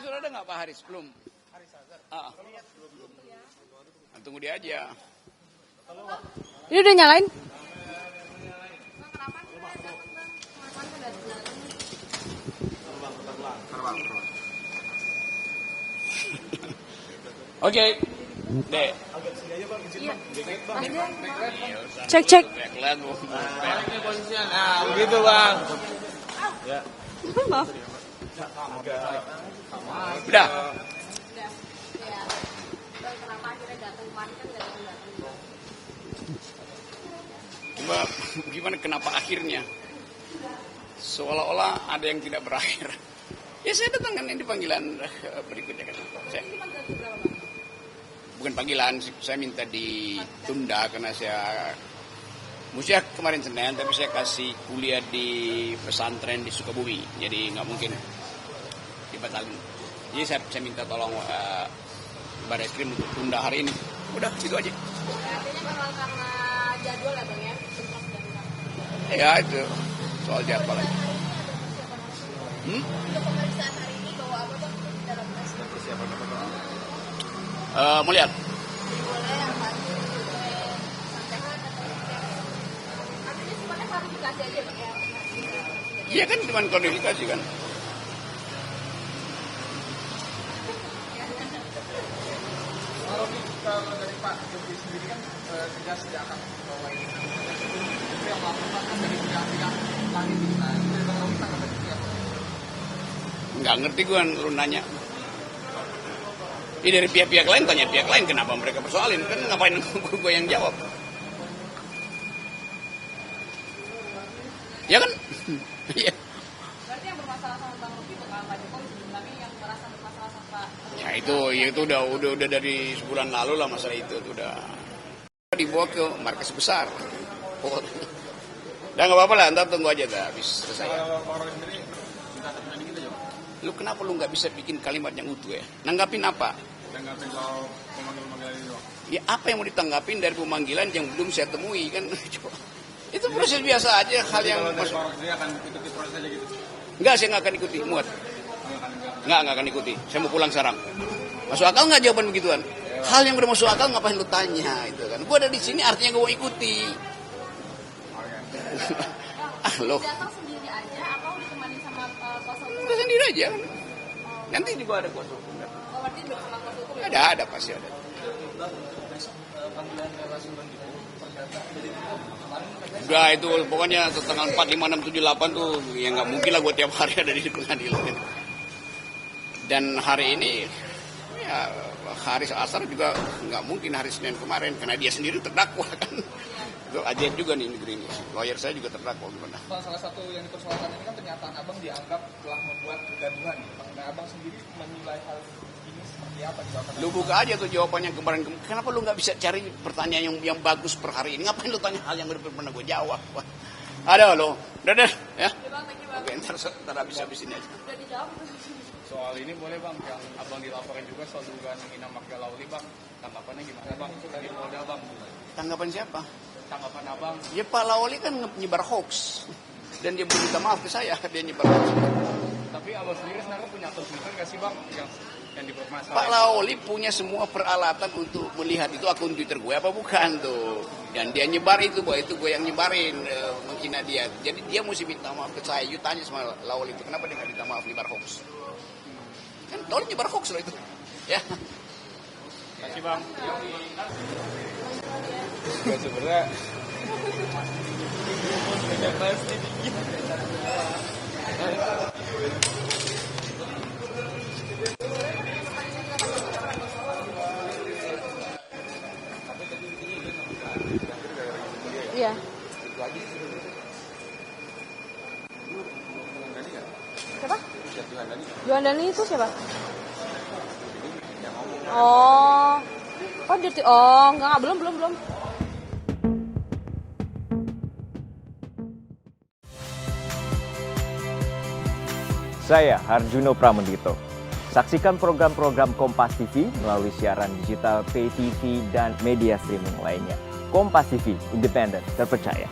sudah ada nggak Pak Haris? Belum. Tunggu dia aja. Ini udah nyalain? Oke. Dek. Cek. Baliknya posisinya. Nah, begitu, Bang. Ya. Maaf. Udah. Gimana kenapa akhirnya? Seolah-olah ada yang tidak berakhir. Ya saya datang kan ini panggilan berikutnya kan. Bukan panggilan, saya minta ditunda karena saya mestinya kemarin Senin, tapi saya kasih kuliah di pesantren di Sukabumi, jadi nggak mungkin dibatalkan. Jadi saya minta tolong Barreskrim untuk tunda hari ini. Udah, situ aja. Artinya memang karena jadwal ya Bang ya? Ya itu soal jadwal aja. Untuk pemeriksaan hari ini bawa apa Bang dalam persiapan apa? Mau lihat? Boleh yang pagi, santekan atau artinya semuanya klarifikasi aja Bang ya? Iya kan cuma klarifikasi kan. Kalau dari Pak Jokowi sendiri kan tegas tidak akan membawa ini. Itu yang melakukan kan dari pihak-pihak lain di sana. Dari Bang Romi tanggapan itu ya? Nggak ngerti gue lu nanya. Ini dari pihak-pihak lain, tanya pihak lain kenapa mereka persoalin. Kan ngapain gue yang jawab. Ya kan? Iya. Berarti yang bermasalah sama Bang Romi bukan Pak Jokowi sebenarnya yang merasa bermasalah sama Pak. Ya itu udah dari sebulan lalu lah masalah itu udah dibawa ke markas besar. Udah nggak apa-apa lah, ntar tunggu aja dah habis selesai. Lu kenapa lu nggak bisa bikin kalimat yang utuh ya? Nanggapin apa? Tanggapin soal pemanggilan itu. Ya apa yang mau ditanggapin dari pemanggilan yang belum saya temui kan? Itu proses biasa aja hal yang masuk. Dia akan ikuti proses aja gitu. Enggak, saya nggak akan ikuti, muat. Nggak akan ikuti. Saya mau pulang sekarang. Masuk akal nggak jawaban begituan? Hal yang udah masuk akal ngapain lu tanya itu kan? Gua ada di sini artinya gua mau ikuti. Lo. Datang sendiri aja atau ditemani sama kuasa hukum? Udah sendiri aja. Nanti juga ada kuasa hukum. Oh, berarti bersama kuasa hukum ya? Ada pasti ada. Udah itu pokoknya tanggal 4, 5, 6, 7, 8 tuh ya nggak mungkin lah gue tiap hari ada di pengadilan. Dan hari ini ya hari asar juga nggak mungkin hari Senin kemarin karena dia sendiri terdakwa kan. Itu ajaib juga nih negeri ini. Lawyer saya juga terdakwa gimana. Salah satu yang dipersoalkan ini kan pernyataan Abang dianggap telah membuat kegaduhan. Nah, Abang sendiri menilai hal ini seperti apa? Lu buka aja tuh jawabannya kemarin. Kenapa lu nggak bisa cari pertanyaan yang bagus per hari ini? Ngapain lu tanya hal yang udah pernah gue jawab? Wah. Ada lo. Udah deh ya. Oke, ntar habis ini aja. Udah dijawab itu. Soal ini boleh Bang, yang Abang dilaporkan juga soal dugaan menghina Marga Lauli Bang. Tanggapannya gimana Bang? Dari Polda Bang. Tanggapan siapa? Tanggapan Abang. Ya Pak Lauli kan nyebar hoax. Dan dia minta maaf ke saya, dia nyebar hoax. Tapi Abang sendiri sebenarnya punya komputer nggak sih Bang yang dipermasalahkan? Pak Lauli punya semua peralatan untuk melihat itu akun Twitter gue apa bukan tuh. Dan dia nyebar itu, bahwa itu gue yang nyebarin, menghina dia. Jadi dia mesti minta maaf ke saya. You tanya sama Lauli itu, kenapa dia nggak minta maaf nyebar hoax? Kan Lauli nyebar hoax loh itu. Ya. Terima kasih Bang. Sebenarnya Iya. Siapa? Johan Dani itu siapa? Oh. Oh, enggak, belum. Saya Harjuno Pramendito. Saksikan program-program Kompas TV melalui siaran digital, pay TV, dan media streaming lainnya. Kompas TV, independen, terpercaya.